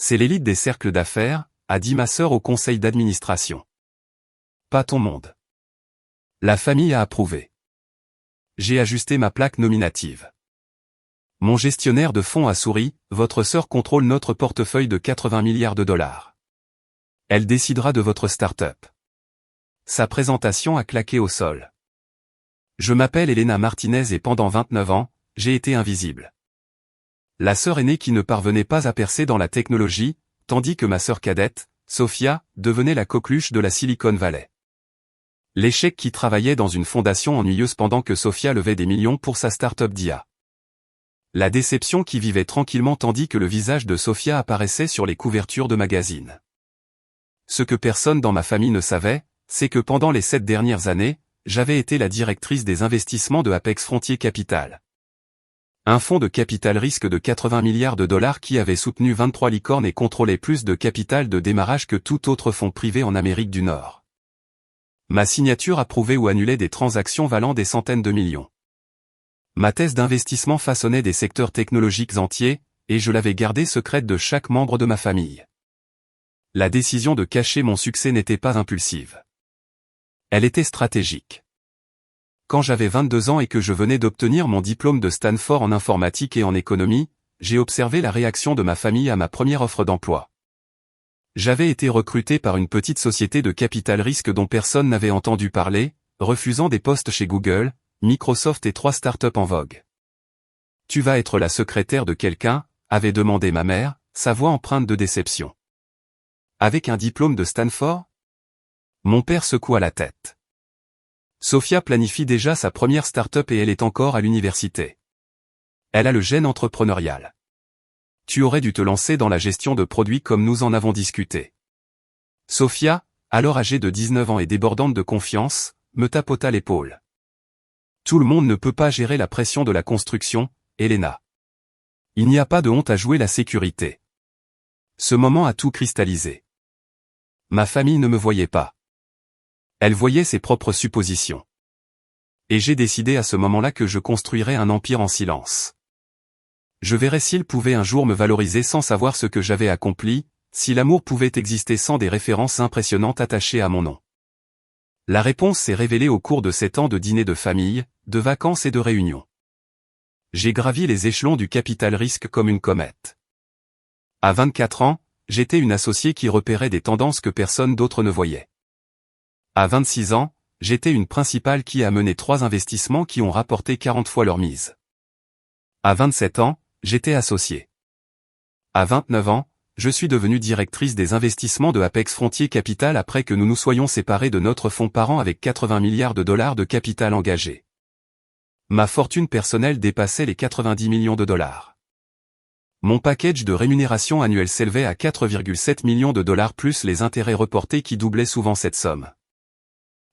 C'est l'élite des cercles d'affaires, a dit ma sœur au conseil d'administration. Pas ton monde. La famille a approuvé. J'ai ajusté ma plaque nominative. Mon gestionnaire de fonds a souri, votre sœur contrôle notre portefeuille de 80 milliards de dollars. Elle décidera de votre start-up. Sa présentation a claqué au sol. Je m'appelle Elena Martinez et pendant 29 ans, j'ai été invisible. La sœur aînée qui ne parvenait pas à percer dans la technologie, tandis que ma sœur cadette, Sophia, devenait la coqueluche de la Silicon Valley. L'échec qui travaillait dans une fondation ennuyeuse pendant que Sophia levait des millions pour sa start-up d'IA. La déception qui vivait tranquillement tandis que le visage de Sophia apparaissait sur les couvertures de magazines. Ce que personne dans ma famille ne savait, c'est que pendant les 7 dernières années, j'avais été la directrice des investissements de Apex Frontier Capital. Un fonds de capital risque de 80 milliards de dollars qui avait soutenu 23 licornes et contrôlait plus de capital de démarrage que tout autre fonds privé en Amérique du Nord. Ma signature approuvait ou annulait des transactions valant des centaines de millions. Ma thèse d'investissement façonnait des secteurs technologiques entiers, et je l'avais gardée secrète de chaque membre de ma famille. La décision de cacher mon succès n'était pas impulsive. Elle était stratégique. Quand j'avais 22 ans et que je venais d'obtenir mon diplôme de Stanford en informatique et en économie, j'ai observé la réaction de ma famille à ma première offre d'emploi. J'avais été recruté par une petite société de capital risque dont personne n'avait entendu parler, refusant des postes chez Google, Microsoft et 3 startups en vogue. Tu vas être la secrétaire de quelqu'un, avait demandé ma mère, sa voix empreinte de déception. Avec un diplôme de Stanford? Mon père secoua la tête. Sophia planifie déjà sa première start-up et elle est encore à l'université. Elle a le gène entrepreneurial. Tu aurais dû te lancer dans la gestion de produits comme nous en avons discuté. Sophia, alors âgée de 19 ans et débordante de confiance, me tapota l'épaule. Tout le monde ne peut pas gérer la pression de la construction, Elena. Il n'y a pas de honte à jouer la sécurité. Ce moment a tout cristallisé. Ma famille ne me voyait pas. Elle voyait ses propres suppositions. Et j'ai décidé à ce moment-là que je construirais un empire en silence. Je verrais s'il pouvait un jour me valoriser sans savoir ce que j'avais accompli, si l'amour pouvait exister sans des références impressionnantes attachées à mon nom. La réponse s'est révélée au cours de 7 ans de dîners de famille, de vacances et de réunions. J'ai gravi les échelons du capital risque comme une comète. À 24 ans, j'étais une associée qui repérait des tendances que personne d'autre ne voyait. À 26 ans, j'étais une principale qui a mené 3 investissements qui ont rapporté 40 fois leur mise. À 27 ans, j'étais associée. À 29 ans, je suis devenue directrice des investissements de Apex Frontier Capital après que nous nous soyons séparés de notre fonds parent avec 80 milliards de dollars de capital engagé. Ma fortune personnelle dépassait les 90 millions de dollars. Mon package de rémunération annuelle s'élevait à 4,7 millions de dollars plus les intérêts reportés qui doublaient souvent cette somme.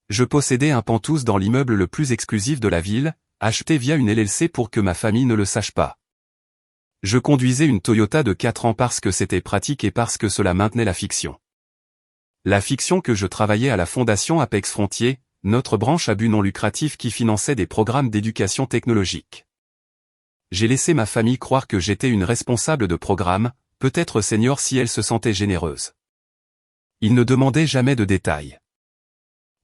Je possédais un penthouse dans l'immeuble le plus exclusif de la ville, acheté via une LLC pour que ma famille ne le sache pas. Je conduisais une Toyota de 4 ans parce que c'était pratique et parce que cela maintenait la fiction. La fiction que je travaillais à la fondation Apex Frontier, notre branche à but non lucratif qui finançait des programmes d'éducation technologique. J'ai laissé ma famille croire que j'étais une responsable de programme, peut-être senior si elle se sentait généreuse. Ils ne demandaient jamais de détails.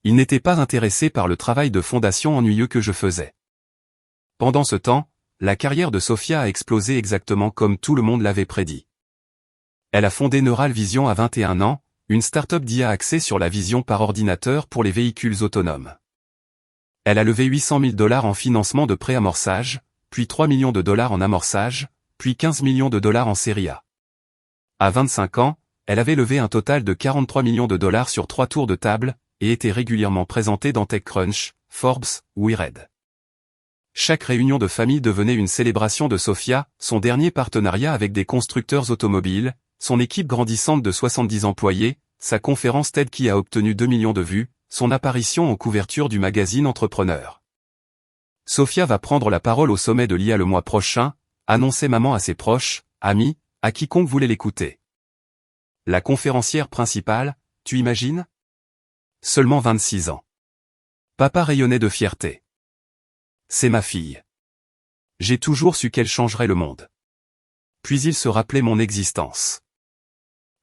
Ils n'étaient pas intéressés par le travail de fondation ennuyeux que je faisais. Pendant ce temps, la carrière de Sophia a explosé exactement comme tout le monde l'avait prédit. Elle a fondé Neural Vision à 21 ans, une start-up d'IA axée sur la vision par ordinateur pour les véhicules autonomes. Elle a levé 800 000 $ en financement de préamorçage, puis 3 millions de dollars en amorçage, puis 15 millions de dollars en série A. À 25 ans, elle avait levé un total de 43 millions de dollars sur 3 tours de table, et était régulièrement présentée dans TechCrunch, Forbes, ou Wired. Chaque réunion de famille devenait une célébration de Sophia, son dernier partenariat avec des constructeurs automobiles, son équipe grandissante de 70 employés, sa conférence TED qui a obtenu 2 millions de vues, son apparition en couverture du magazine Entrepreneur. Sophia va prendre la parole au sommet de l'IA le mois prochain, annonçait maman à ses proches, amis, à quiconque voulait l'écouter. La conférencière principale, tu imagines? Seulement 26 ans. Papa rayonnait de fierté. C'est ma fille. J'ai toujours su qu'elle changerait le monde. Puis il se rappelait mon existence.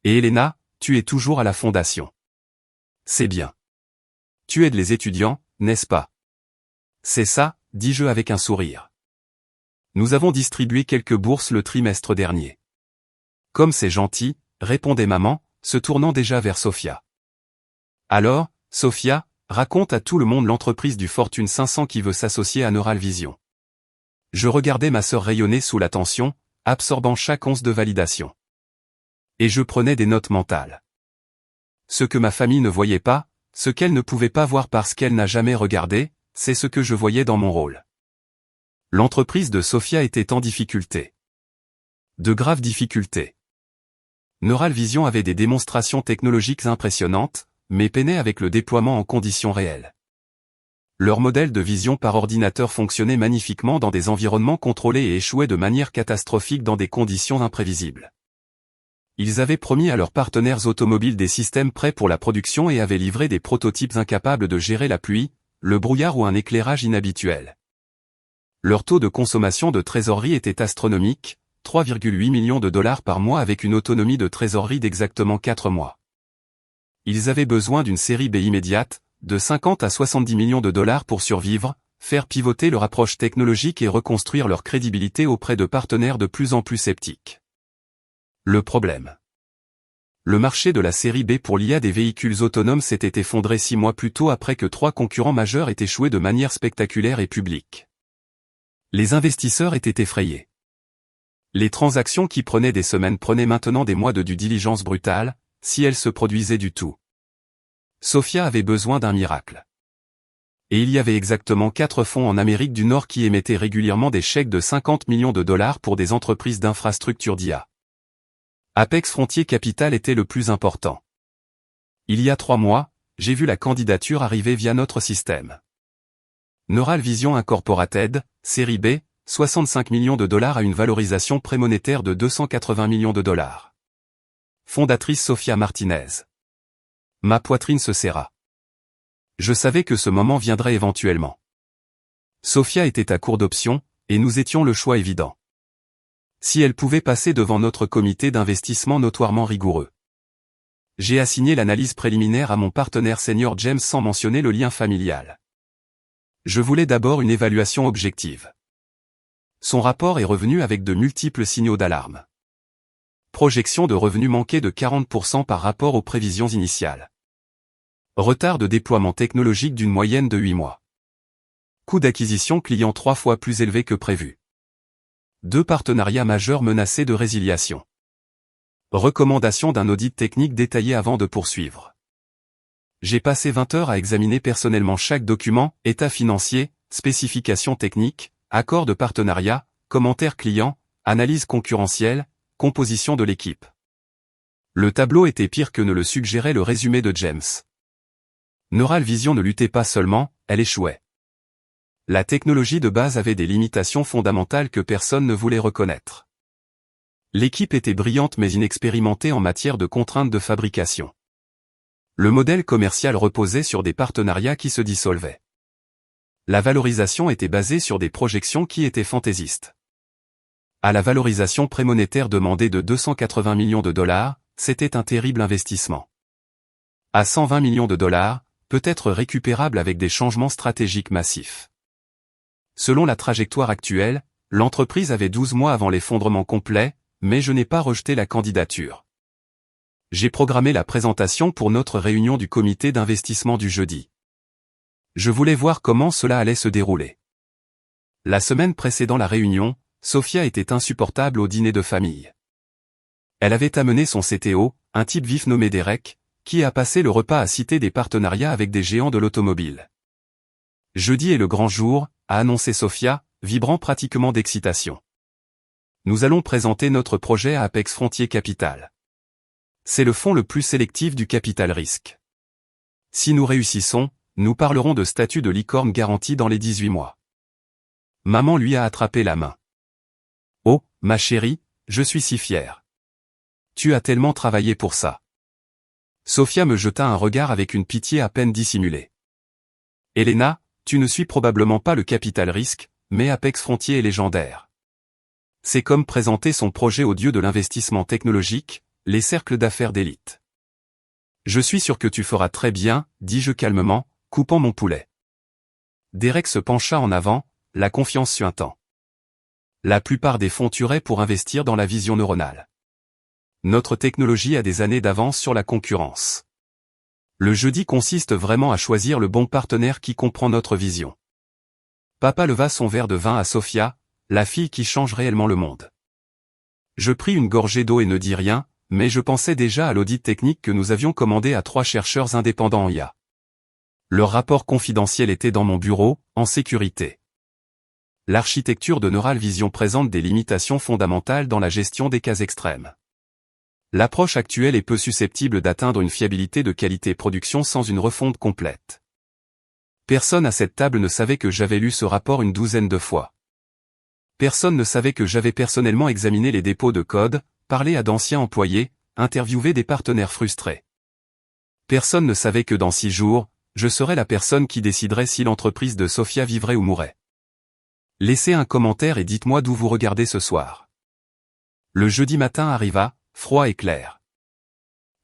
Et Elena, tu es toujours à la fondation. C'est bien. Tu aides les étudiants, n'est-ce pas? C'est ça, dis-je avec un sourire. Nous avons distribué quelques bourses le trimestre dernier. Comme c'est gentil, répondait maman, se tournant déjà vers Sophia. Alors, Sophia, raconte à tout le monde l'entreprise du Fortune 500 qui veut s'associer à Neural Vision. Je regardais ma sœur rayonner sous la tension, absorbant chaque once de validation. Et je prenais des notes mentales. Ce que ma famille ne voyait pas, ce qu'elle ne pouvait pas voir parce qu'elle n'a jamais regardé, c'est ce que je voyais dans mon rôle. L'entreprise de Sophia était en difficulté. De graves difficultés. Neural Vision avait des démonstrations technologiques impressionnantes, mais peinait avec le déploiement en conditions réelles. Leur modèle de vision par ordinateur fonctionnait magnifiquement dans des environnements contrôlés et échouait de manière catastrophique dans des conditions imprévisibles. Ils avaient promis à leurs partenaires automobiles des systèmes prêts pour la production et avaient livré des prototypes incapables de gérer la pluie, le brouillard ou un éclairage inhabituel. Leur taux de consommation de trésorerie était astronomique, 3,8 millions de dollars par mois avec une autonomie de trésorerie d'exactement 4 mois. Ils avaient besoin d'une série B immédiate, de 50 à 70 millions de dollars pour survivre, faire pivoter leur approche technologique et reconstruire leur crédibilité auprès de partenaires de plus en plus sceptiques. Le problème. Le marché de la série B pour l'IA des véhicules autonomes s'était effondré 6 mois plus tôt après que 3 concurrents majeurs aient échoué de manière spectaculaire et publique. Les investisseurs étaient effrayés. Les transactions qui prenaient des semaines prenaient maintenant des mois de due diligence brutale, si elles se produisaient du tout. Sophia avait besoin d'un miracle. Et il y avait exactement 4 fonds en Amérique du Nord qui émettaient régulièrement des chèques de 50 millions de dollars pour des entreprises d'infrastructures d'IA. Apex Frontier Capital était le plus important. Il y a 3 mois, j'ai vu la candidature arriver via notre système. Neural Vision Incorporated, série B, 65 millions de dollars à une valorisation prémonétaire de 280 millions de dollars. Fondatrice Sophia Martinez. Ma poitrine se serra. Je savais que ce moment viendrait éventuellement. Sophia était à court d'options, et nous étions le choix évident. Si elle pouvait passer devant notre comité d'investissement notoirement rigoureux. J'ai assigné l'analyse préliminaire à mon partenaire senior James sans mentionner le lien familial. Je voulais d'abord une évaluation objective. Son rapport est revenu avec de multiples signaux d'alarme. Projection de revenus manquée de 40% par rapport aux prévisions initiales. Retard de déploiement technologique d'une moyenne de 8 mois. Coût d'acquisition client 3 fois plus élevé que prévu. 2 partenariats majeurs menacés de résiliation. Recommandation d'un audit technique détaillé avant de poursuivre. J'ai passé 20 heures à examiner personnellement chaque document, état financier, spécifications techniques, accord de partenariat, commentaires clients, analyse concurrentielle, composition de l'équipe. Le tableau était pire que ne le suggérait le résumé de James. Neural Vision ne luttait pas seulement, elle échouait. La technologie de base avait des limitations fondamentales que personne ne voulait reconnaître. L'équipe était brillante mais inexpérimentée en matière de contraintes de fabrication. Le modèle commercial reposait sur des partenariats qui se dissolvaient. La valorisation était basée sur des projections qui étaient fantaisistes. À la valorisation prémonétaire demandée de 280 millions de dollars, c'était un terrible investissement. À 120 millions de dollars, peut-être récupérable avec des changements stratégiques massifs. Selon la trajectoire actuelle, l'entreprise avait 12 mois avant l'effondrement complet, mais je n'ai pas rejeté la candidature. J'ai programmé la présentation pour notre réunion du comité d'investissement du jeudi. Je voulais voir comment cela allait se dérouler. La semaine précédant la réunion, Sophia était insupportable au dîner de famille. Elle avait amené son CTO, un type vif nommé Derek, qui a passé le repas à citer des partenariats avec des géants de l'automobile. Jeudi est le grand jour, a annoncé Sophia, vibrant pratiquement d'excitation. Nous allons présenter notre projet à Apex Frontier Capital. C'est le fonds le plus sélectif du capital risque. Si nous réussissons, nous parlerons de statut de licorne garantie dans les 18 mois. Maman lui a attrapé la main. Oh, ma chérie, je suis si fier. Tu as tellement travaillé pour ça. Sophia me jeta un regard avec une pitié à peine dissimulée. Elena, tu ne suis probablement pas le capital risque, mais Apex Frontier est légendaire. C'est comme présenter son projet au dieu de l'investissement technologique, les cercles d'affaires d'élite. Je suis sûr que tu feras très bien, dis-je calmement, coupant mon poulet. Derek se pencha en avant, la confiance suintant. La plupart des fonds tueraient pour investir dans la vision neuronale. Notre technologie a des années d'avance sur la concurrence. Le jeudi consiste vraiment à choisir le bon partenaire qui comprend notre vision. Papa leva son verre de vin à Sophia, la fille qui change réellement le monde. Je pris une gorgée d'eau et ne dis rien, mais je pensais déjà à l'audit technique que nous avions commandé à 3 chercheurs indépendants en IA. Leur rapport confidentiel était dans mon bureau, en sécurité. L'architecture de Neural Vision présente des limitations fondamentales dans la gestion des cas extrêmes. L'approche actuelle est peu susceptible d'atteindre une fiabilité de qualité production sans une refonte complète. Personne à cette table ne savait que j'avais lu ce rapport une douzaine de fois. Personne ne savait que j'avais personnellement examiné les dépôts de code, parlé à d'anciens employés, interviewé des partenaires frustrés. Personne ne savait que dans 6 jours, je serais la personne qui déciderait si l'entreprise de Sophia vivrait ou mourrait. Laissez un commentaire et dites-moi d'où vous regardez ce soir. Le jeudi matin arriva, froid et clair.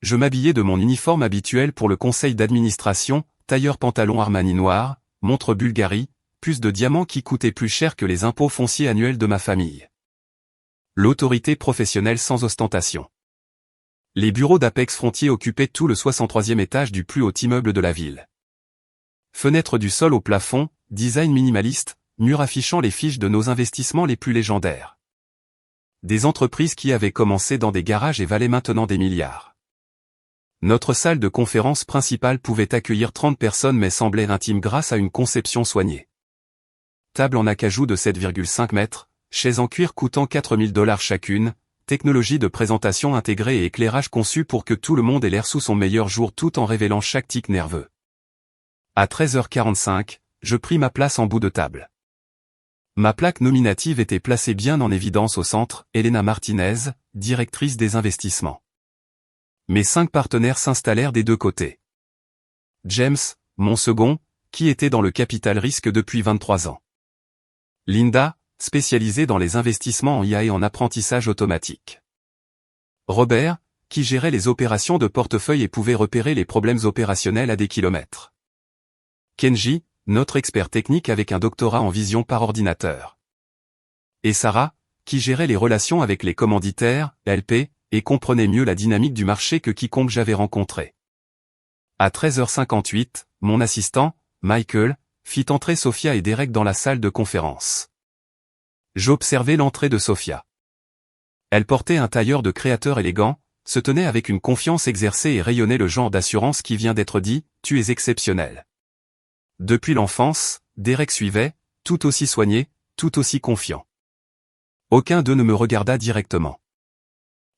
Je m'habillai de mon uniforme habituel pour le conseil d'administration, tailleur pantalon Armani noir, montre Bulgari, puce de diamants qui coûtait plus cher que les impôts fonciers annuels de ma famille. L'autorité professionnelle sans ostentation. Les bureaux d'Apex Frontier occupaient tout le 63e étage du plus haut immeuble de la ville. Fenêtres du sol au plafond, design minimaliste, murs affichant les fiches de nos investissements les plus légendaires. Des entreprises qui avaient commencé dans des garages et valaient maintenant des milliards. Notre salle de conférence principale pouvait accueillir 30 personnes mais semblait intime grâce à une conception soignée. Table en acajou de 7,5 mètres, chaises en cuir coûtant $4000 chacune, technologie de présentation intégrée et éclairage conçu pour que tout le monde ait l'air sous son meilleur jour tout en révélant chaque tic nerveux. À 13h45, je pris ma place en bout de table. Ma plaque nominative était placée bien en évidence au centre, Elena Martinez, directrice des investissements. Mes 5 partenaires s'installèrent des 2 côtés. James, mon second, qui était dans le capital risque depuis 23 ans. Linda, spécialisée dans les investissements en IA et en apprentissage automatique. Robert, qui gérait les opérations de portefeuille et pouvait repérer les problèmes opérationnels à des kilomètres. Kenji, notre expert technique avec un doctorat en vision par ordinateur. Et Sarah, qui gérait les relations avec les commanditaires, LP, et comprenait mieux la dynamique du marché que quiconque j'avais rencontré. À 13h58, mon assistant, Michael, fit entrer Sophia et Derek dans la salle de conférence. J'observais l'entrée de Sophia. Elle portait un tailleur de créateur élégant, se tenait avec une confiance exercée et rayonnait le genre d'assurance qui vient d'être dit, « Tu es exceptionnel ». Depuis l'enfance, Derek suivait, tout aussi soigné, tout aussi confiant. Aucun d'eux ne me regarda directement.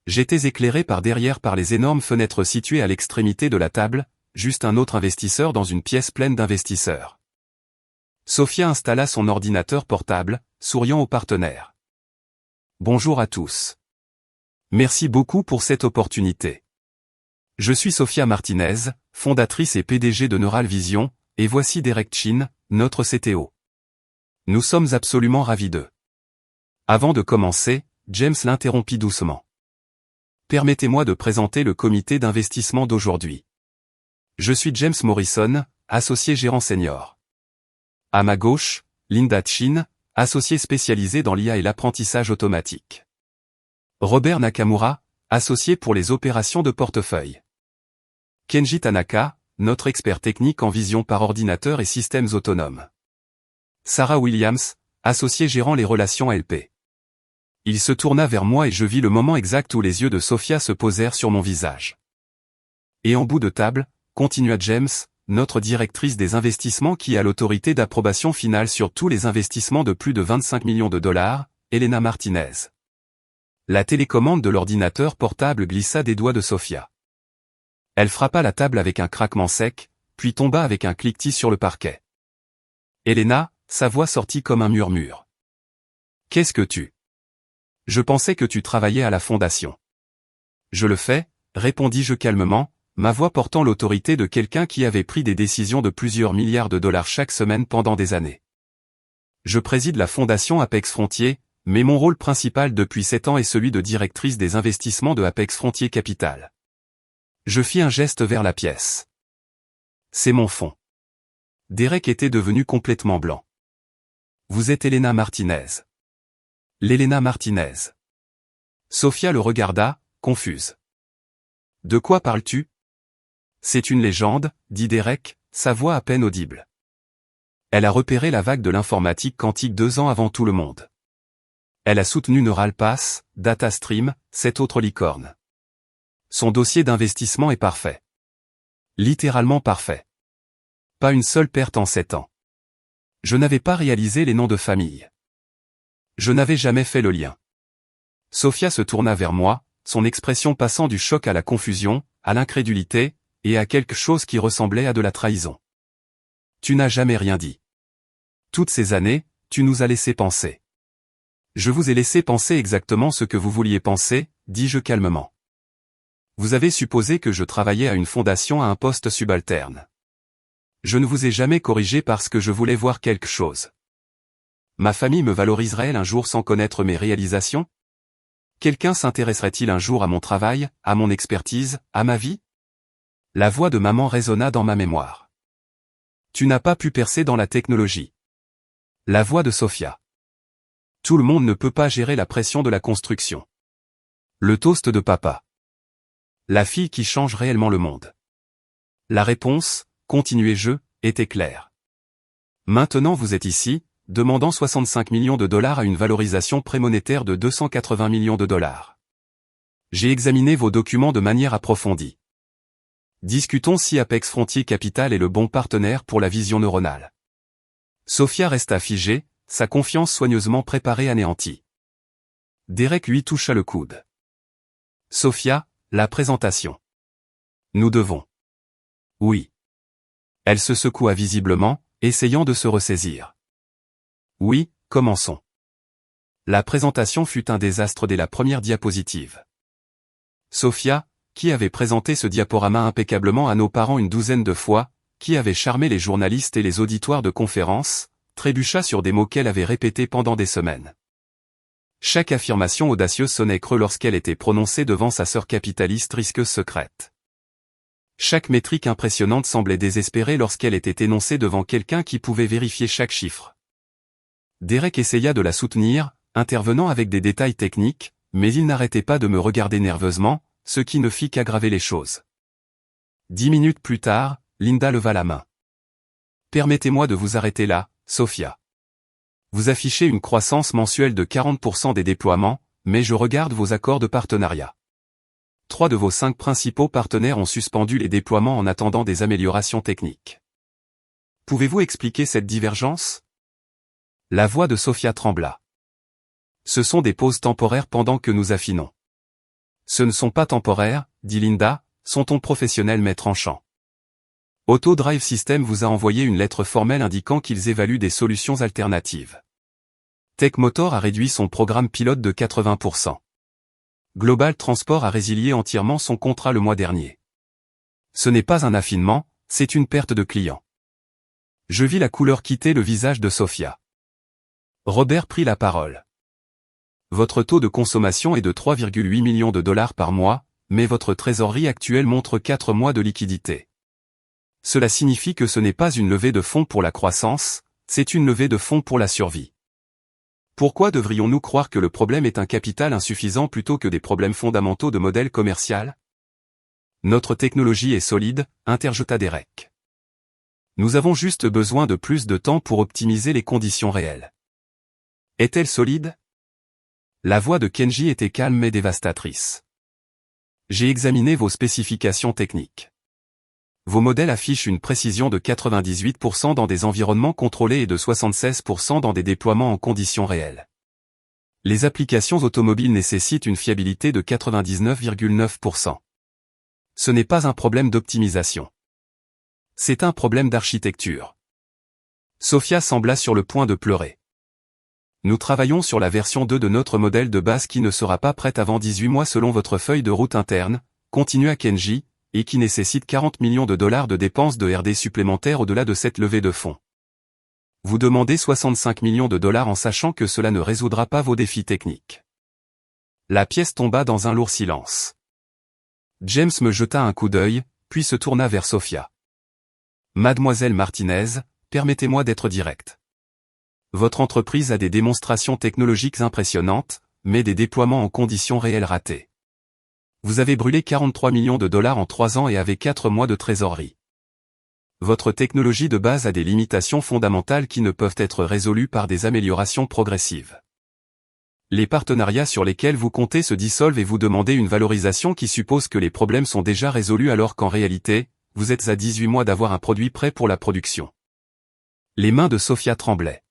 J'étais éclairé par derrière par les énormes fenêtres situées à l'extrémité de la table, juste un autre investisseur dans une pièce pleine d'investisseurs. Sophia installa son ordinateur portable, souriant aux partenaires. Bonjour à tous. Merci beaucoup pour cette opportunité. Je suis Sophia Martinez, fondatrice et PDG de Neural Vision, et voici Derek Chin, notre CTO. Nous sommes absolument ravis d'eux. Avant de commencer, James l'interrompit doucement. Permettez-moi de présenter le comité d'investissement d'aujourd'hui. Je suis James Morrison, associé gérant senior. À ma gauche, Linda Chin, associée spécialisée dans l'IA et l'apprentissage automatique. Robert Nakamura, associé pour les opérations de portefeuille. Kenji Tanaka, notre expert technique en vision par ordinateur et systèmes autonomes. Sarah Williams, associée gérant les relations LP. Il se tourna vers moi et je vis le moment exact où les yeux de Sophia se posèrent sur mon visage. Et en bout de table, continua James, notre directrice des investissements qui a l'autorité d'approbation finale sur tous les investissements de plus de 25 millions de dollars, Elena Martinez. La télécommande de l'ordinateur portable glissa des doigts de Sophia. Elle frappa la table avec un craquement sec, puis tomba avec un cliquetis sur le parquet. Elena, sa voix sortit comme un murmure. « Qu'est-ce que tu... » « Je pensais que tu travaillais à la fondation. »« Je le fais, » répondis-je calmement, ma voix portant l'autorité de quelqu'un qui avait pris des décisions de plusieurs milliards de dollars chaque semaine pendant des années. « Je préside la fondation Apex Frontier, Mais mon rôle principal depuis 7 ans est celui de directrice des investissements de Apex Frontier Capital. Je fis un geste vers la pièce. C'est mon fonds. Derek était devenu complètement blanc. Vous êtes Elena Martinez. L'Elena Martinez. Sophia le regarda, confuse. De quoi parles-tu? C'est une légende, dit Derek, sa voix à peine audible. Elle a repéré la vague de l'informatique quantique 2 ans avant tout le monde. Elle a soutenu Neuralpass, DataStream, cette autre licorne. Son dossier d'investissement est parfait. Littéralement parfait. Pas une seule perte en 7 ans. Je n'avais pas réalisé les noms de famille. Je n'avais jamais fait le lien. Sophia se tourna vers moi, son expression passant du choc à la confusion, à l'incrédulité, et à quelque chose qui ressemblait à de la trahison. Tu n'as jamais rien dit. Toutes ces années, tu nous as laissé penser. Je vous ai laissé penser exactement ce que vous vouliez penser, dis-je calmement. Vous avez supposé que je travaillais à une fondation à un poste subalterne. Je ne vous ai jamais corrigé parce que je voulais voir quelque chose. Ma famille me valoriserait-elle un jour sans connaître mes réalisations? Quelqu'un s'intéresserait-il un jour à mon travail, à mon expertise, à ma vie? La voix de maman résonna dans ma mémoire. Tu n'as pas pu percer dans la technologie. La voix de Sophia. Tout le monde ne peut pas gérer la pression de la construction. Le toast de papa. La fille qui change réellement le monde. La réponse, continuai-je, était claire. Maintenant vous êtes ici, demandant 65 millions de dollars à une valorisation prémonétaire de 280 millions de dollars. J'ai examiné vos documents de manière approfondie. Discutons si Apex Frontier Capital est le bon partenaire pour la vision neuronale. Sophia resta figée, sa confiance soigneusement préparée anéantie. Derek lui toucha le coude. Sophia, la présentation. Nous devons. Oui. Elle se secoua visiblement, essayant de se ressaisir. Oui, commençons. La présentation fut un désastre dès la première diapositive. Sophia, qui avait présenté ce diaporama impeccablement à nos parents une douzaine de fois, qui avait charmé les journalistes et les auditoires de conférences, trébucha sur des mots qu'elle avait répétés pendant des semaines. Chaque affirmation audacieuse sonnait creux lorsqu'elle était prononcée devant sa sœur capitaliste risqueuse secrète. Chaque métrique impressionnante semblait désespérée lorsqu'elle était énoncée devant quelqu'un qui pouvait vérifier chaque chiffre. Derek essaya de la soutenir, intervenant avec des détails techniques, mais il n'arrêtait pas de me regarder nerveusement, ce qui ne fit qu'aggraver les choses. 10 minutes plus tard, Linda leva la main. Permettez-moi de vous arrêter là, Sophia. Vous affichez une croissance mensuelle de 40% des déploiements, mais je regarde vos accords de partenariat. 3 de vos 5 principaux partenaires ont suspendu les déploiements en attendant des améliorations techniques. Pouvez-vous expliquer cette divergence? La voix de Sophia trembla. Ce sont des pauses temporaires pendant que nous affinons. Ce ne sont pas temporaires, dit Linda, son ton professionnel mais tranchant. Auto Drive System vous a envoyé une lettre formelle indiquant qu'ils évaluent des solutions alternatives. Tech Motor a réduit son programme pilote de 80%. Global Transport a résilié entièrement son contrat le mois dernier. Ce n'est pas un affinement, c'est une perte de clients. Je vis la couleur quitter le visage de Sophia. Robert prit la parole. Votre taux de consommation est de 3,8 millions de dollars par mois, mais votre trésorerie actuelle montre 4 mois de liquidité. Cela signifie que ce n'est pas une levée de fonds pour la croissance, c'est une levée de fonds pour la survie. Pourquoi devrions-nous croire que le problème est un capital insuffisant plutôt que des problèmes fondamentaux de modèle commercial? Notre technologie est solide, interjeta Derek. Nous avons juste besoin de plus de temps pour optimiser les conditions réelles. Est-elle solide? La voix de Kenji était calme mais dévastatrice. J'ai examiné vos spécifications techniques. Vos modèles affichent une précision de 98% dans des environnements contrôlés et de 76% dans des déploiements en conditions réelles. Les applications automobiles nécessitent une fiabilité de 99,9%. Ce n'est pas un problème d'optimisation. C'est un problème d'architecture. Sophia sembla sur le point de pleurer. Nous travaillons sur la version 2 de notre modèle de base qui ne sera pas prête avant 18 mois selon votre feuille de route interne, continua Kenji, et qui nécessite 40 millions de dollars de dépenses de R&D supplémentaires au-delà de cette levée de fonds. vous demandez 65 millions de dollars en sachant que cela ne résoudra pas vos défis techniques. La pièce tomba dans un lourd silence. James me jeta un coup d'œil, puis se tourna vers Sophia. Mademoiselle Martinez, permettez-moi d'être direct. Votre entreprise a des démonstrations technologiques impressionnantes, mais des déploiements en conditions réelles ratés. Vous avez brûlé 43 millions de dollars en 3 ans et avez 4 mois de trésorerie. Votre technologie de base a des limitations fondamentales qui ne peuvent être résolues par des améliorations progressives. Les partenariats sur lesquels vous comptez se dissolvent et vous demandez une valorisation qui suppose que les problèmes sont déjà résolus alors qu'en réalité, vous êtes à 18 mois d'avoir un produit prêt pour la production. Les mains de Sophia tremblaient.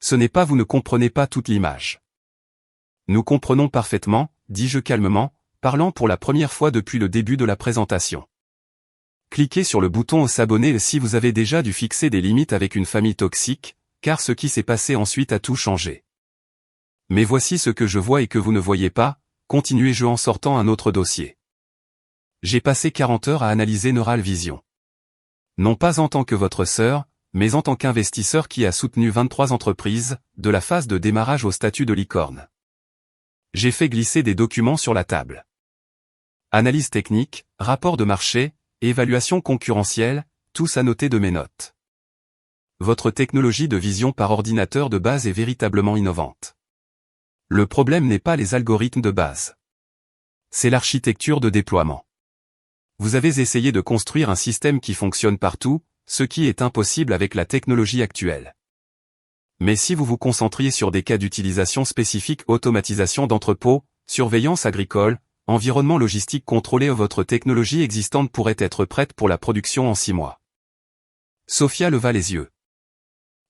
Ce n'est pas vous ne comprenez pas toute l'image. Nous comprenons parfaitement, dis-je calmement, parlant pour la première fois depuis le début de la présentation. Cliquez sur le bouton s'abonner si vous avez déjà dû fixer des limites avec une famille toxique, car ce qui s'est passé ensuite a tout changé. Mais voici ce que je vois et que vous ne voyez pas, continuai-je en sortant un autre dossier. J'ai passé 40 heures à analyser Neural Vision. Non pas en tant que votre sœur, mais en tant qu'investisseur qui a soutenu 23 entreprises, de la phase de démarrage au statut de licorne. J'ai fait glisser des documents sur la table. Analyse technique, rapport de marché, évaluation concurrentielle, tous annotés de mes notes. Votre technologie de vision par ordinateur de base est véritablement innovante. Le problème n'est pas les algorithmes de base. C'est l'architecture de déploiement. Vous avez essayé de construire un système qui fonctionne partout, ce qui est impossible avec la technologie actuelle. Mais si vous vous concentriez sur des cas d'utilisation spécifiques, automatisation d'entrepôts, surveillance agricole, environnement logistique contrôlé, votre technologie existante pourrait être prête pour la production en 6 mois. Sophia leva les yeux.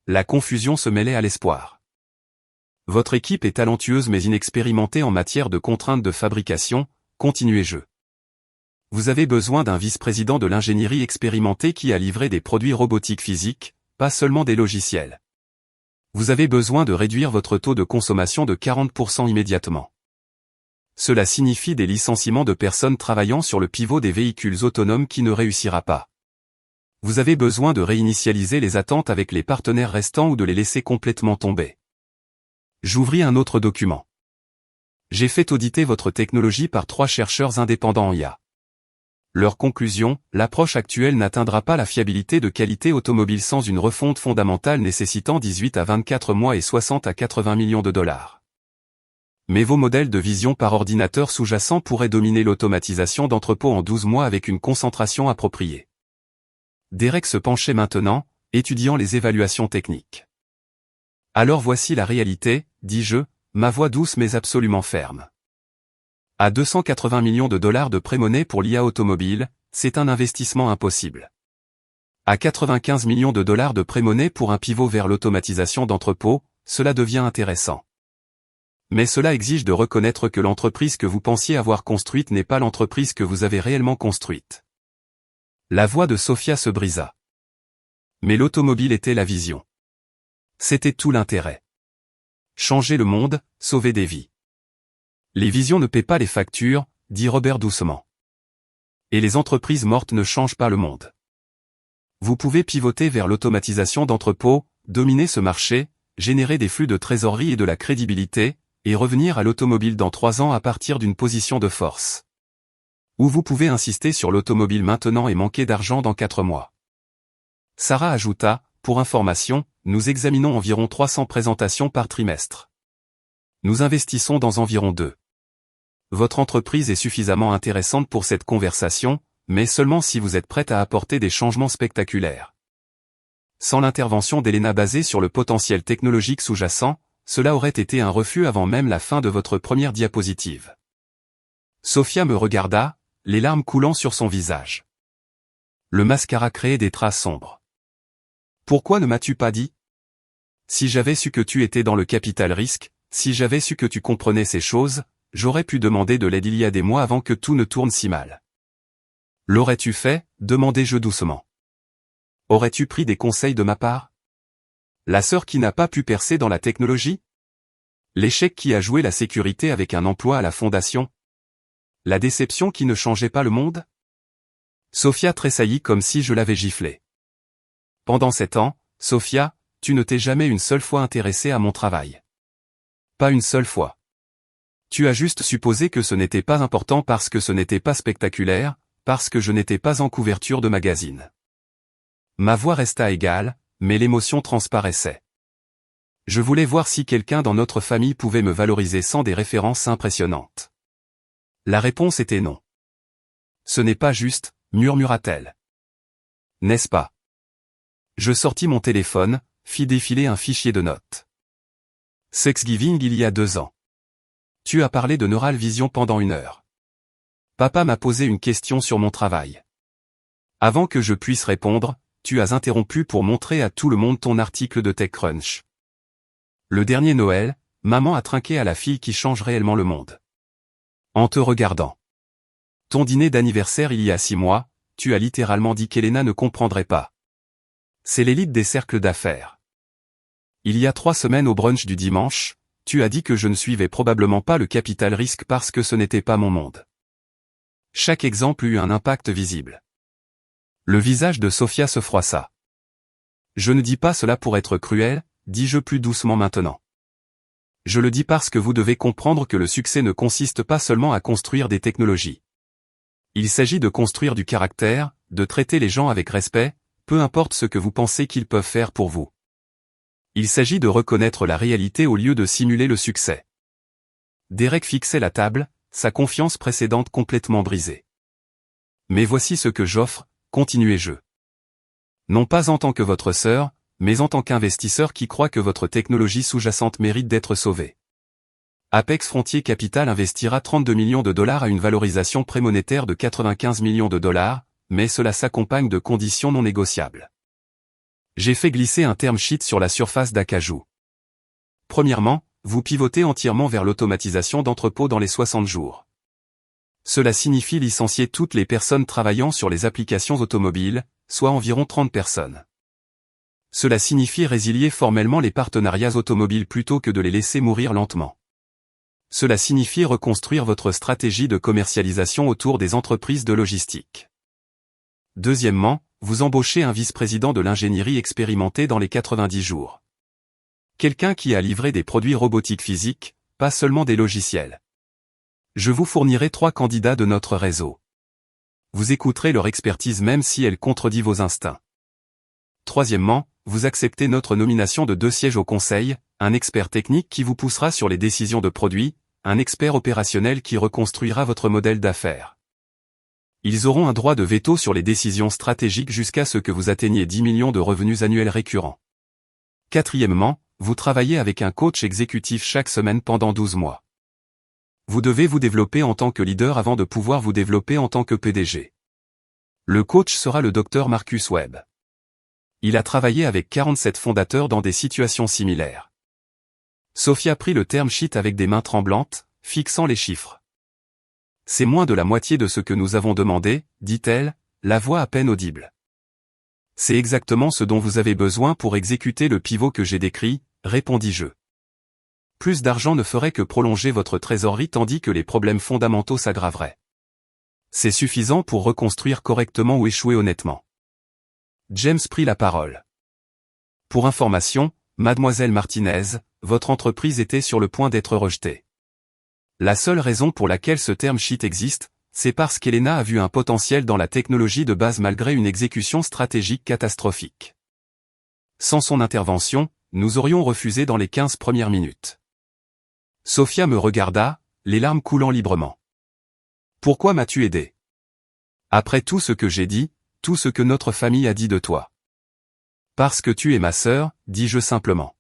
La confusion se mêlait à l'espoir. Votre équipe est talentueuse mais inexpérimentée en matière de contraintes de fabrication, continuai-je. Vous avez besoin d'un vice-président de l'ingénierie expérimenté qui a livré des produits robotiques physiques, pas seulement des logiciels. Vous avez besoin de réduire votre taux de consommation de 40% immédiatement. Cela signifie des licenciements de personnes travaillant sur le pivot des véhicules autonomes qui ne réussira pas. Vous avez besoin de réinitialiser les attentes avec les partenaires restants ou de les laisser complètement tomber. J'ouvris un autre document. J'ai fait auditer votre technologie par 3 chercheurs indépendants en IA. Leur conclusion, l'approche actuelle n'atteindra pas la fiabilité de qualité automobile sans une refonte fondamentale nécessitant 18 à 24 mois et 60 à 80 millions de dollars. Mais vos modèles de vision par ordinateur sous-jacent pourraient dominer l'automatisation d'entrepôts en 12 mois avec une concentration appropriée. Derek se penchait maintenant, étudiant les évaluations techniques. Alors voici la réalité, dis-je, ma voix douce mais absolument ferme. À 280 millions de dollars de pré-monnaie pour l'IA automobile, c'est un investissement impossible. À 95 millions de dollars de pré-monnaie pour un pivot vers l'automatisation d'entrepôts, cela devient intéressant. Mais cela exige de reconnaître que l'entreprise que vous pensiez avoir construite n'est pas l'entreprise que vous avez réellement construite. La voix de Sophia se brisa. Mais l'automobile était la vision. C'était tout l'intérêt. Changer le monde, sauver des vies. Les visions ne paient pas les factures, dit Robert doucement. Et les entreprises mortes ne changent pas le monde. Vous pouvez pivoter vers l'automatisation d'entrepôts, dominer ce marché, générer des flux de trésorerie et de la crédibilité, et revenir à l'automobile dans 3 ans à partir d'une position de force. Ou vous pouvez insister sur l'automobile maintenant et manquer d'argent dans 4 mois. Sarah ajouta, pour information, nous examinons environ 300 présentations par trimestre. Nous investissons dans environ 2. Votre entreprise est suffisamment intéressante pour cette conversation, mais seulement si vous êtes prête à apporter des changements spectaculaires. Sans l'intervention d'Elena basée sur le potentiel technologique sous-jacent, cela aurait été un refus avant même la fin de votre première diapositive. Sophia me regarda, les larmes coulant sur son visage. Le mascara créait des traces sombres. Pourquoi ne m'as-tu pas dit? Si j'avais su que tu étais dans le capital risque, si j'avais su que tu comprenais ces choses, j'aurais pu demander de l'aide il y a des mois avant que tout ne tourne si mal. L'aurais-tu fait? Demandai-je doucement. Aurais-tu pris des conseils de ma part? La sœur qui n'a pas pu percer dans la technologie? L'échec qui a joué la sécurité avec un emploi à la fondation? La déception qui ne changeait pas le monde? Sophia tressaillit comme si je l'avais giflée. Pendant 7 ans, Sophia, tu ne t'es jamais une seule fois intéressé à mon travail. Pas une seule fois. Tu as juste supposé que ce n'était pas important parce que ce n'était pas spectaculaire, parce que je n'étais pas en couverture de magazine. Ma voix resta égale, mais l'émotion transparaissait. Je voulais voir si quelqu'un dans notre famille pouvait me valoriser sans des références impressionnantes. La réponse était non. Ce n'est pas juste, murmura-t-elle. N'est-ce pas? Je sortis mon téléphone, fis défiler un fichier de notes. Thanksgiving il y a 2 ans. Tu as parlé de Neural Vision pendant 1 heure. Papa m'a posé une question sur mon travail. Avant que je puisse répondre, tu as interrompu pour montrer à tout le monde ton article de TechCrunch. Le dernier Noël, maman a trinqué à la fille qui change réellement le monde. En te regardant. Ton dîner d'anniversaire il y a 6 mois, tu as littéralement dit qu'Elena ne comprendrait pas. C'est l'élite des cercles d'affaires. Il y a 3 semaines au brunch du dimanche, tu as dit que je ne suivais probablement pas le capital risque parce que ce n'était pas mon monde. Chaque exemple eut un impact visible. Le visage de Sophia se froissa. Je ne dis pas cela pour être cruel, dis-je plus doucement maintenant. Je le dis parce que vous devez comprendre que le succès ne consiste pas seulement à construire des technologies. Il s'agit de construire du caractère, de traiter les gens avec respect, peu importe ce que vous pensez qu'ils peuvent faire pour vous. Il s'agit de reconnaître la réalité au lieu de simuler le succès. Derek fixait la table, sa confiance précédente complètement brisée. Mais voici ce que j'offre, continuai-je. Non pas en tant que votre sœur, mais en tant qu'investisseur qui croit que votre technologie sous-jacente mérite d'être sauvée. Apex Frontier Capital investira 32 millions de dollars à une valorisation prémonétaire de 95 millions de dollars, mais cela s'accompagne de conditions non négociables. J'ai fait glisser un term sheet sur la surface d'Acajou. Premièrement, vous pivotez entièrement vers l'automatisation d'entrepôts dans les 60 jours. Cela signifie licencier toutes les personnes travaillant sur les applications automobiles, soit environ 30 personnes. Cela signifie résilier formellement les partenariats automobiles plutôt que de les laisser mourir lentement. Cela signifie reconstruire votre stratégie de commercialisation autour des entreprises de logistique. Deuxièmement, vous embauchez un vice-président de l'ingénierie expérimenté dans les 90 jours. Quelqu'un qui a livré des produits robotiques physiques, pas seulement des logiciels. Je vous fournirai 3 candidats de notre réseau. Vous écouterez leur expertise même si elle contredit vos instincts. Troisièmement, vous acceptez notre nomination de 2 sièges au conseil, un expert technique qui vous poussera sur les décisions de produits, un expert opérationnel qui reconstruira votre modèle d'affaires. Ils auront un droit de veto sur les décisions stratégiques jusqu'à ce que vous atteigniez 10 millions de revenus annuels récurrents. Quatrièmement, vous travaillez avec un coach exécutif chaque semaine pendant 12 mois. Vous devez vous développer en tant que leader avant de pouvoir vous développer en tant que PDG. Le coach sera le Dr Marcus Webb. Il a travaillé avec 47 fondateurs dans des situations similaires. Sophia prit le term sheet avec des mains tremblantes, fixant les chiffres. C'est moins de la moitié de ce que nous avons demandé, dit-elle, la voix à peine audible. C'est exactement ce dont vous avez besoin pour exécuter le pivot que j'ai décrit, répondis-je. Plus d'argent ne ferait que prolonger votre trésorerie tandis que les problèmes fondamentaux s'aggraveraient. C'est suffisant pour reconstruire correctement ou échouer honnêtement. James prit la parole. Pour information, mademoiselle Martinez, votre entreprise était sur le point d'être rejetée. La seule raison pour laquelle ce term sheet existe, c'est parce qu'Elena a vu un potentiel dans la technologie de base malgré une exécution stratégique catastrophique. Sans son intervention, nous aurions refusé dans les 15 premières minutes. Sophia me regarda, les larmes coulant librement. Pourquoi m'as-tu aidé? Après tout ce que j'ai dit, tout ce que notre famille a dit de toi. Parce que tu es ma sœur, dis-je simplement.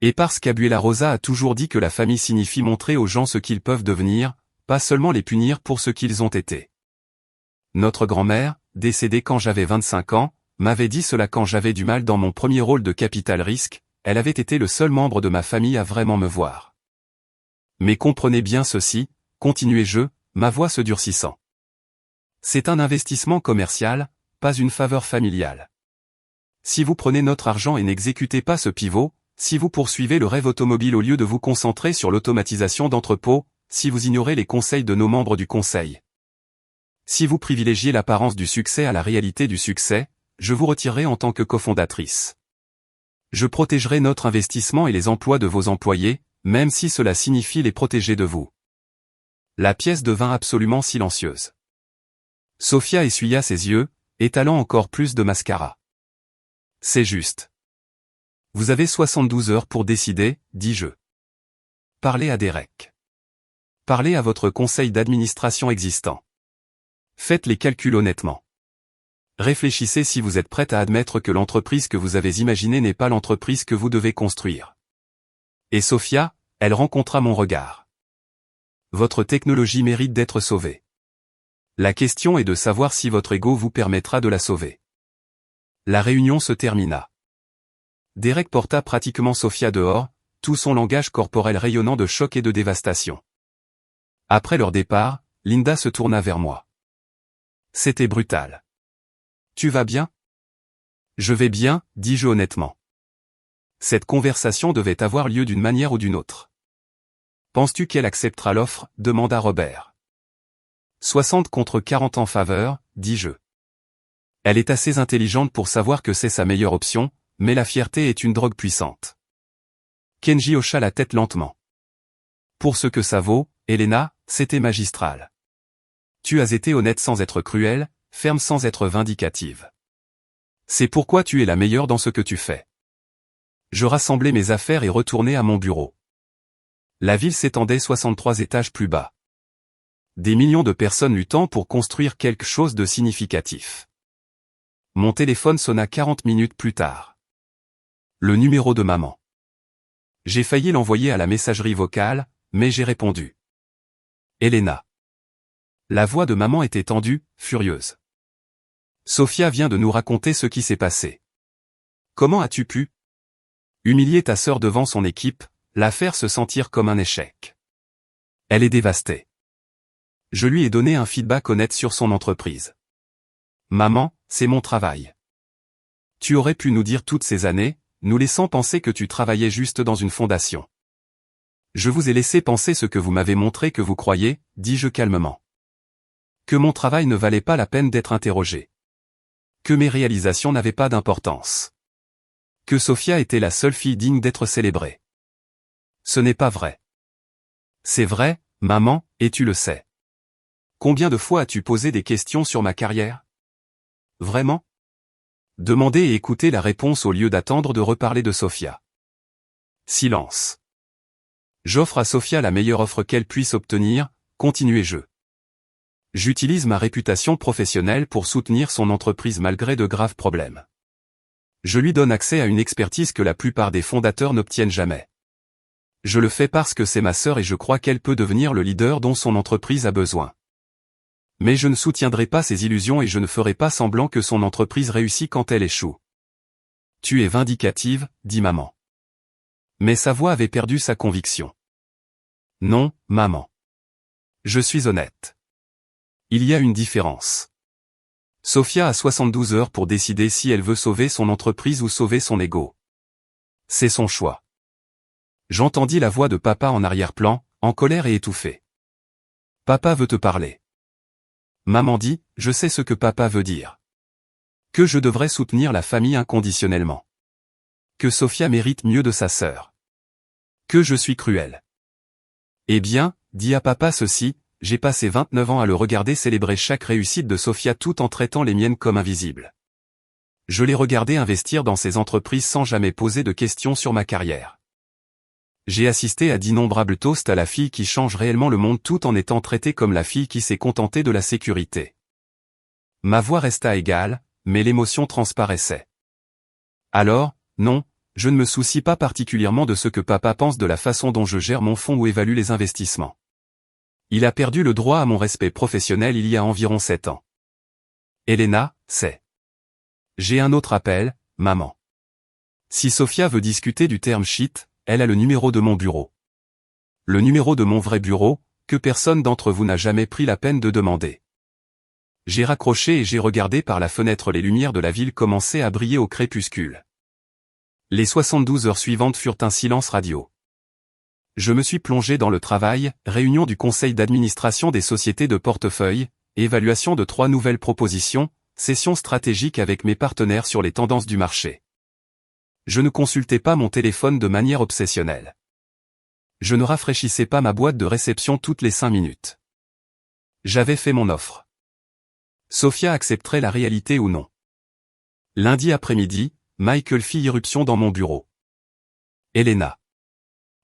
Et parce qu'Abuela Rosa a toujours dit que la famille signifie montrer aux gens ce qu'ils peuvent devenir, pas seulement les punir pour ce qu'ils ont été. Notre grand-mère, décédée quand j'avais 25 ans, m'avait dit cela quand j'avais du mal dans mon premier rôle de capital risque, elle avait été le seul membre de ma famille à vraiment me voir. Mais comprenez bien ceci, continuai-je, ma voix se durcissant. C'est un investissement commercial, pas une faveur familiale. Si vous prenez notre argent et n'exécutez pas ce pivot, si vous poursuivez le rêve automobile au lieu de vous concentrer sur l'automatisation d'entrepôts, si vous ignorez les conseils de nos membres du conseil. Si vous privilégiez l'apparence du succès à la réalité du succès, je vous retirerai en tant que cofondatrice. Je protégerai notre investissement et les emplois de vos employés, même si cela signifie les protéger de vous. La pièce devint absolument silencieuse. Sofia essuya ses yeux, étalant encore plus de mascara. C'est juste. Vous avez 72 heures pour décider, dis-je. Parlez à Derek. Parlez à votre conseil d'administration existant. Faites les calculs honnêtement. Réfléchissez si vous êtes prête à admettre que l'entreprise que vous avez imaginée n'est pas l'entreprise que vous devez construire. Et Sofia, elle rencontra mon regard. Votre technologie mérite d'être sauvée. La question est de savoir si votre ego vous permettra de la sauver. La réunion se termina. Derek porta pratiquement Sofia dehors, tout son langage corporel rayonnant de choc et de dévastation. Après leur départ, Linda se tourna vers moi. C'était brutal. Tu vas bien? Je vais bien, dis-je honnêtement. Cette conversation devait avoir lieu d'une manière ou d'une autre. Penses-tu qu'elle acceptera l'offre? Demanda Robert. 60 contre 40 en faveur, dis-je. Elle est assez intelligente pour savoir que c'est sa meilleure option, mais la fierté est une drogue puissante. Kenji hocha la tête lentement. Pour ce que ça vaut, Elena, c'était magistral. Tu as été honnête sans être cruelle, ferme sans être vindicative. C'est pourquoi tu es la meilleure dans ce que tu fais. Je rassemblai mes affaires et retournai à mon bureau. La ville s'étendait 63 étages plus bas. Des millions de personnes luttant pour construire quelque chose de significatif. Mon téléphone sonna 40 minutes plus tard. Le numéro de maman. J'ai failli l'envoyer à la messagerie vocale, mais j'ai répondu. Elena. La voix de maman était tendue, furieuse. Sofia vient de nous raconter ce qui s'est passé. Comment as-tu pu humilier ta sœur devant son équipe, la faire se sentir comme un échec? Elle est dévastée. Je lui ai donné un feedback honnête sur son entreprise. Maman, c'est mon travail. Tu aurais pu nous dire toutes ces années, nous laissant penser que tu travaillais juste dans une fondation. Je vous ai laissé penser ce que vous m'avez montré que vous croyez, dis-je calmement. Que mon travail ne valait pas la peine d'être interrogé. Que mes réalisations n'avaient pas d'importance. Que Sofia était la seule fille digne d'être célébrée. Ce n'est pas vrai. C'est vrai, maman, et tu le sais. Combien de fois as-tu posé des questions sur ma carrière? Vraiment? Demandez et écoutez la réponse au lieu d'attendre de reparler de Sofia. Silence. J'offre à Sofia la meilleure offre qu'elle puisse obtenir, continuai-je. J'utilise ma réputation professionnelle pour soutenir son entreprise malgré de graves problèmes. Je lui donne accès à une expertise que la plupart des fondateurs n'obtiennent jamais. Je le fais parce que c'est ma sœur et je crois qu'elle peut devenir le leader dont son entreprise a besoin. Mais je ne soutiendrai pas ses illusions et je ne ferai pas semblant que son entreprise réussit quand elle échoue. Tu es vindicative, dit maman. Mais sa voix avait perdu sa conviction. Non, maman. Je suis honnête. Il y a une différence. Sofia a 72 heures pour décider si elle veut sauver son entreprise ou sauver son ego. C'est son choix. J'entendis la voix de papa en arrière-plan, en colère et étouffée. Papa veut te parler. Maman dit, je sais ce que papa veut dire. Que je devrais soutenir la famille inconditionnellement. Que Sofia mérite mieux de sa sœur. Que je suis cruel. Eh bien, dis à papa ceci, j'ai passé 29 ans à le regarder célébrer chaque réussite de Sofia tout en traitant les miennes comme invisibles. Je l'ai regardé investir dans ses entreprises sans jamais poser de questions sur ma carrière. J'ai assisté à d'innombrables toasts à la fille qui change réellement le monde tout en étant traitée comme la fille qui s'est contentée de la sécurité. Ma voix resta égale, mais l'émotion transparaissait. Alors, non, je ne me soucie pas particulièrement de ce que papa pense de la façon dont je gère mon fonds ou évalue les investissements. Il a perdu le droit à mon respect professionnel il y a environ 7 ans. Elena, c'est. J'ai un autre appel, maman. Si Sofia veut discuter du term sheet, elle a le numéro de mon bureau. Le numéro de mon vrai bureau, que personne d'entre vous n'a jamais pris la peine de demander. J'ai raccroché et j'ai regardé par la fenêtre les lumières de la ville commencer à briller au crépuscule. Les 72 heures suivantes furent un silence radio. Je me suis plongé dans le travail, réunion du conseil d'administration des sociétés de portefeuille, évaluation de 3 nouvelles propositions, session stratégique avec mes partenaires sur les tendances du marché. Je ne consultais pas mon téléphone de manière obsessionnelle. Je ne rafraîchissais pas ma boîte de réception toutes les 5 minutes. J'avais fait mon offre. Sophia accepterait la réalité ou non. Lundi après-midi, Michael fit irruption dans mon bureau. Elena.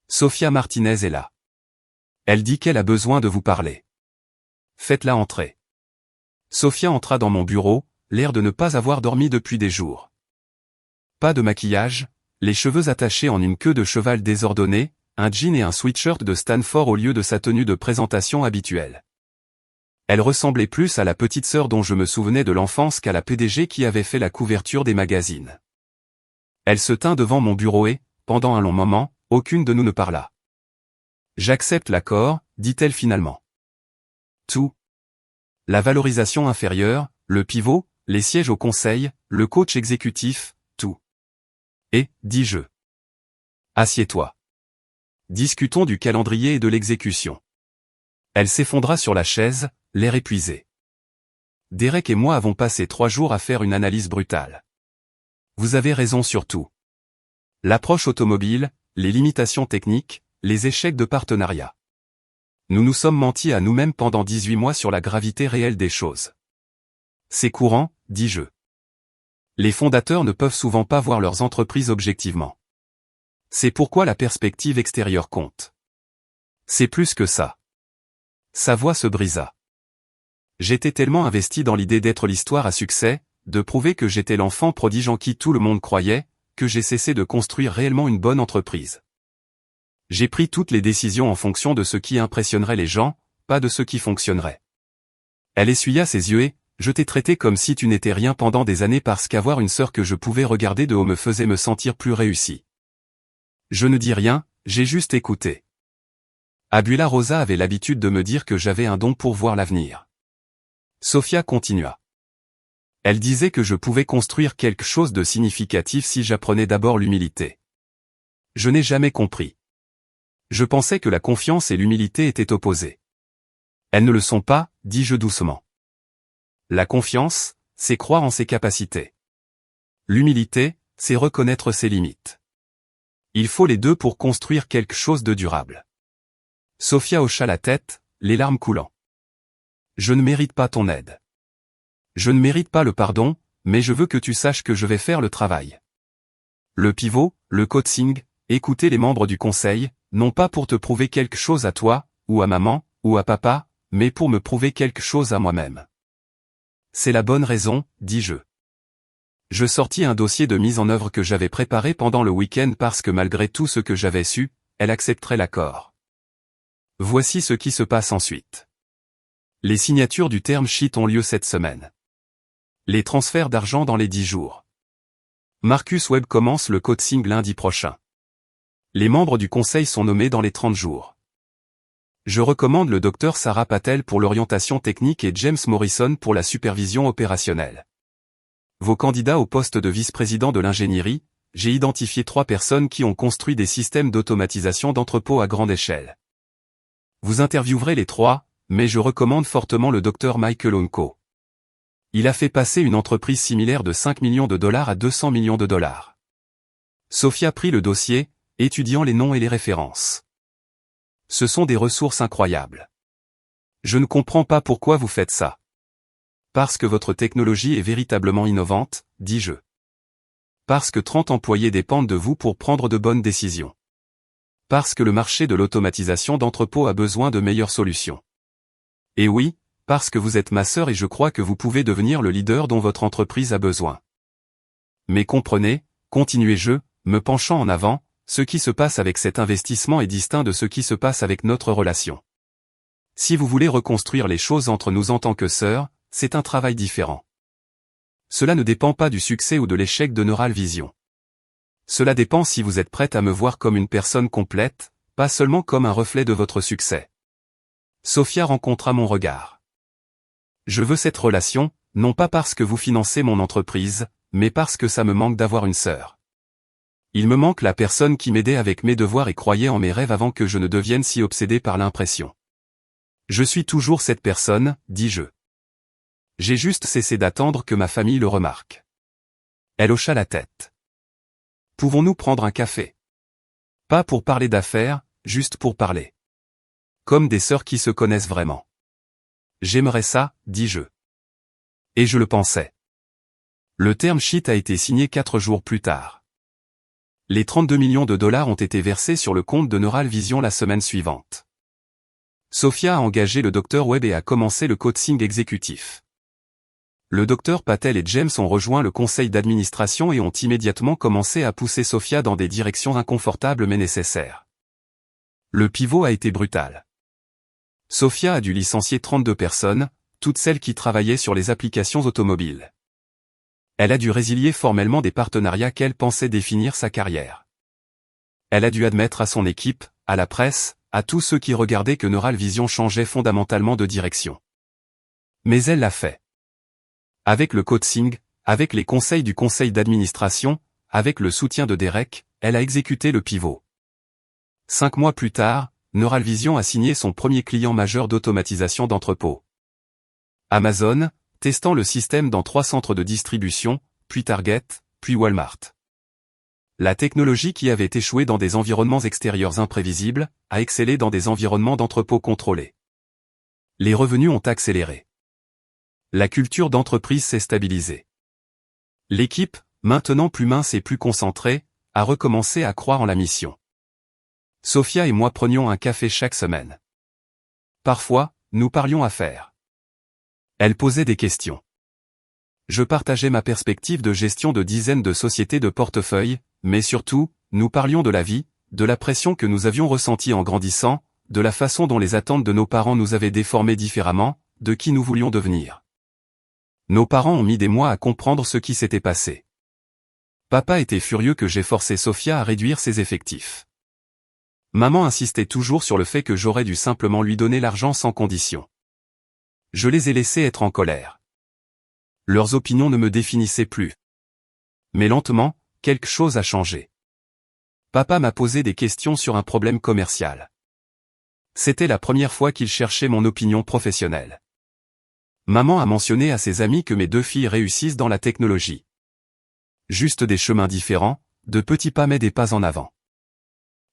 Sophia Martinez est là. Elle dit qu'elle a besoin de vous parler. Faites-la entrer. Sophia entra dans mon bureau, l'air de ne pas avoir dormi depuis des jours. Pas de maquillage, les cheveux attachés en une queue de cheval désordonnée, un jean et un sweatshirt de Stanford au lieu de sa tenue de présentation habituelle. Elle ressemblait plus à la petite sœur dont je me souvenais de l'enfance qu'à la PDG qui avait fait la couverture des magazines. Elle se tint devant mon bureau et, pendant un long moment, aucune de nous ne parla. « J'accepte l'accord, dit-elle finalement. Tout. La valorisation inférieure, le pivot, les sièges au conseil, le coach exécutif, tout. Et, dis-je. Assieds-toi. Discutons du calendrier et de l'exécution. Elle s'effondra sur la chaise, l'air épuisé. Derek et moi avons passé 3 jours à faire une analyse brutale. Vous avez raison sur tout. L'approche automobile, les limitations techniques, les échecs de partenariat. Nous nous sommes menti à nous-mêmes pendant 18 mois sur la gravité réelle des choses. C'est courant, dis-je. Les fondateurs ne peuvent souvent pas voir leurs entreprises objectivement. C'est pourquoi la perspective extérieure compte. C'est plus que ça. Sa voix se brisa. J'étais tellement investi dans l'idée d'être l'histoire à succès, de prouver que j'étais l'enfant prodige en qui tout le monde croyait, que j'ai cessé de construire réellement une bonne entreprise. J'ai pris toutes les décisions en fonction de ce qui impressionnerait les gens, pas de ce qui fonctionnerait. Elle essuya ses yeux et, je t'ai traité comme si tu n'étais rien pendant des années parce qu'avoir une sœur que je pouvais regarder de haut me faisait me sentir plus réussi. Je ne dis rien, j'ai juste écouté. Abula Rosa avait l'habitude de me dire que j'avais un don pour voir l'avenir. Sophia continua. Elle disait que je pouvais construire quelque chose de significatif si j'apprenais d'abord l'humilité. Je n'ai jamais compris. Je pensais que la confiance et l'humilité étaient opposées. Elles ne le sont pas, dis-je doucement. La confiance, c'est croire en ses capacités. L'humilité, c'est reconnaître ses limites. Il faut les deux pour construire quelque chose de durable. Sophia hocha la tête, les larmes coulant. Je ne mérite pas ton aide. Je ne mérite pas le pardon, mais je veux que tu saches que je vais faire le travail. Le pivot, le coaching, écouter les membres du conseil, non pas pour te prouver quelque chose à toi, ou à maman, ou à papa, mais pour me prouver quelque chose à moi-même. C'est la bonne raison, dis-je. Je sortis un dossier de mise en œuvre que j'avais préparé pendant le week-end parce que malgré tout ce que j'avais su, elle accepterait l'accord. Voici ce qui se passe ensuite. Les signatures du term sheet ont lieu cette semaine. Les transferts d'argent dans les 10 jours. Marcus Webb commence le coaching lundi prochain. Les membres du conseil sont nommés dans les 30 jours. Je recommande le Dr Sarah Patel pour l'orientation technique et James Morrison pour la supervision opérationnelle. Vos candidats au poste de vice-président de l'ingénierie, j'ai identifié 3 personnes qui ont construit des systèmes d'automatisation d'entrepôts à grande échelle. Vous interviewerez les 3, mais je recommande fortement le Dr Michael Onko. Il a fait passer une entreprise similaire de 5 millions de dollars à 200 millions de dollars. Sophia prit le dossier, étudiant les noms et les références. Ce sont des ressources incroyables. Je ne comprends pas pourquoi vous faites ça. Parce que votre technologie est véritablement innovante, dis-je. Parce que 30 employés dépendent de vous pour prendre de bonnes décisions. Parce que le marché de l'automatisation d'entrepôts a besoin de meilleures solutions. Et oui, parce que vous êtes ma sœur et je crois que vous pouvez devenir le leader dont votre entreprise a besoin. Mais comprenez, continuai-je, me penchant en avant, ce qui se passe avec cet investissement est distinct de ce qui se passe avec notre relation. Si vous voulez reconstruire les choses entre nous en tant que sœurs, c'est un travail différent. Cela ne dépend pas du succès ou de l'échec de Neural Vision. Cela dépend si vous êtes prête à me voir comme une personne complète, pas seulement comme un reflet de votre succès. Sophia rencontra mon regard. Je veux cette relation, non pas parce que vous financez mon entreprise, mais parce que ça me manque d'avoir une sœur. Il me manque la personne qui m'aidait avec mes devoirs et croyait en mes rêves avant que je ne devienne si obsédé par l'impression. Je suis toujours cette personne, dis-je. J'ai juste cessé d'attendre que ma famille le remarque. Elle hocha la tête. Pouvons-nous prendre un café? Pas pour parler d'affaires, juste pour parler. Comme des sœurs qui se connaissent vraiment. J'aimerais ça, dis-je. Et je le pensais. Le term sheet a été signé 4 jours plus tard. Les 32 millions de dollars ont été versés sur le compte de Neural Vision la semaine suivante. Sophia a engagé le Dr Webb et a commencé le coaching exécutif. Le Dr Patel et James ont rejoint le conseil d'administration et ont immédiatement commencé à pousser Sophia dans des directions inconfortables mais nécessaires. Le pivot a été brutal. Sophia a dû licencier 32 personnes, toutes celles qui travaillaient sur les applications automobiles. Elle a dû résilier formellement des partenariats qu'elle pensait définir sa carrière. Elle a dû admettre à son équipe, à la presse, à tous ceux qui regardaient que Neural Vision changeait fondamentalement de direction. Mais elle l'a fait. Avec le coaching, avec les conseils du conseil d'administration, avec le soutien de Derek, elle a exécuté le pivot. 5 mois plus tard, Neural Vision a signé son premier client majeur d'automatisation d'entrepôt. Amazon, testant le système dans 3 centres de distribution, puis Target, puis Walmart. La technologie qui avait échoué dans des environnements extérieurs imprévisibles, a excellé dans des environnements d'entrepôt contrôlés. Les revenus ont accéléré. La culture d'entreprise s'est stabilisée. L'équipe, maintenant plus mince et plus concentrée, a recommencé à croire en la mission. Sophia et moi prenions un café chaque semaine. Parfois, nous parlions affaires. Elle posait des questions. Je partageais ma perspective de gestion de dizaines de sociétés de portefeuille, mais surtout, nous parlions de la vie, de la pression que nous avions ressentie en grandissant, de la façon dont les attentes de nos parents nous avaient déformés différemment, de qui nous voulions devenir. Nos parents ont mis des mois à comprendre ce qui s'était passé. Papa était furieux que j'ai forcé Sophia à réduire ses effectifs. Maman insistait toujours sur le fait que j'aurais dû simplement lui donner l'argent sans condition. Je les ai laissés être en colère. Leurs opinions ne me définissaient plus. Mais lentement, quelque chose a changé. Papa m'a posé des questions sur un problème commercial. C'était la première fois qu'il cherchait mon opinion professionnelle. Maman a mentionné à ses amis que mes 2 filles réussissent dans la technologie. Juste des chemins différents, de petits pas mais des pas en avant.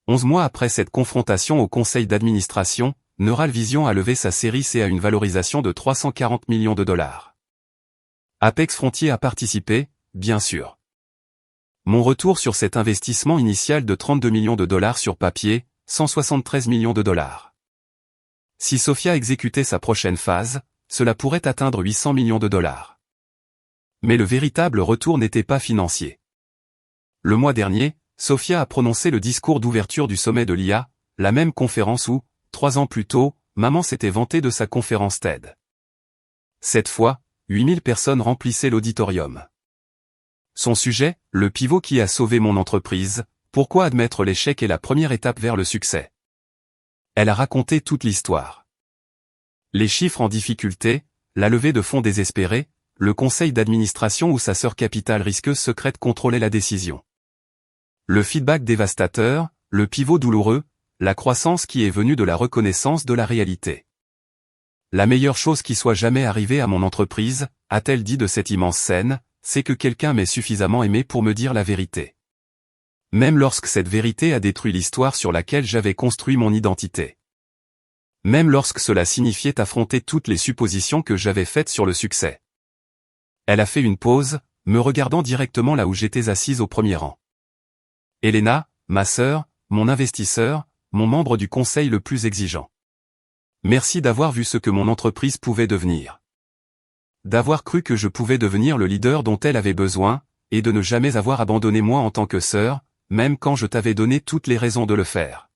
11 mois après cette confrontation au conseil d'administration, Neural Vision a levé sa série C à une valorisation de 340 millions de dollars. Apex Frontier a participé, bien sûr. Mon retour sur cet investissement initial de 32 millions de dollars sur papier, 173 millions de dollars. Si Sophia exécutait sa prochaine phase, cela pourrait atteindre 800 millions de dollars. Mais le véritable retour n'était pas financier. Le mois dernier, Sophia a prononcé le discours d'ouverture du sommet de l'IA, la même conférence où, 3 ans plus tôt, maman s'était vantée de sa conférence TED. Cette fois, 8000 personnes remplissaient l'auditorium. Son sujet, le pivot qui a sauvé mon entreprise, pourquoi admettre l'échec est la première étape vers le succès. Elle a raconté toute l'histoire. Les chiffres en difficulté, la levée de fonds désespérée, le conseil d'administration où sa sœur capitale risqueuse secrète contrôlait la décision. Le feedback dévastateur, le pivot douloureux, la croissance qui est venue de la reconnaissance de la réalité. La meilleure chose qui soit jamais arrivée à mon entreprise, a-t-elle dit de cette immense scène, c'est que quelqu'un m'ait suffisamment aimé pour me dire la vérité. Même lorsque cette vérité a détruit l'histoire sur laquelle j'avais construit mon identité. Même lorsque cela signifiait affronter toutes les suppositions que j'avais faites sur le succès. Elle a fait une pause, me regardant directement là où j'étais assise au premier rang. Elena, ma sœur, mon investisseur, mon membre du conseil le plus exigeant. Merci d'avoir vu ce que mon entreprise pouvait devenir. D'avoir cru que je pouvais devenir le leader dont elle avait besoin, et de ne jamais avoir abandonné moi en tant que sœur, même quand je t'avais donné toutes les raisons de le faire.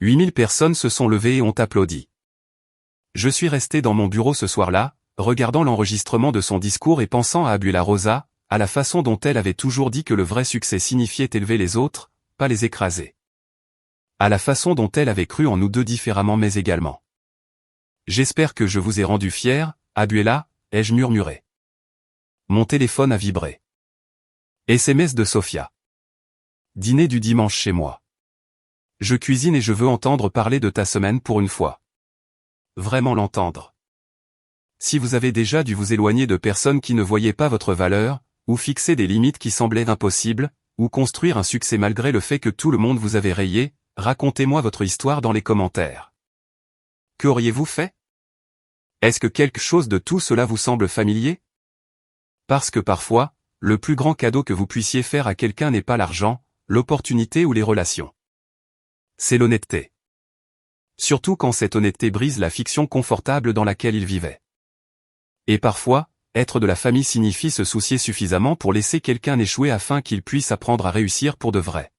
8000 personnes se sont levées et ont applaudi. Je suis resté dans mon bureau ce soir-là, regardant l'enregistrement de son discours et pensant à Abula Rosa, à la façon dont elle avait toujours dit que le vrai succès signifiait élever les autres, pas les écraser. À la façon dont elle avait cru en nous deux différemment mais également. J'espère que je vous ai rendu fier, Abuela, ai-je murmuré. Mon téléphone a vibré. SMS de Sophia. Dîner du dimanche chez moi. Je cuisine et je veux entendre parler de ta semaine pour une fois. Vraiment l'entendre. Si vous avez déjà dû vous éloigner de personnes qui ne voyaient pas votre valeur, ou fixer des limites qui semblaient impossibles, Ou construire un succès malgré le fait que tout le monde vous avait rayé? Racontez-moi votre histoire dans les commentaires. Qu'auriez-vous fait? Est-ce que quelque chose de tout cela vous semble familier? Parce que parfois, le plus grand cadeau que vous puissiez faire à quelqu'un n'est pas l'argent, l'opportunité ou les relations. C'est l'honnêteté. Surtout quand cette honnêteté brise la fiction confortable dans laquelle il vivait. Et parfois, être de la famille signifie se soucier suffisamment pour laisser quelqu'un échouer afin qu'il puisse apprendre à réussir pour de vrai.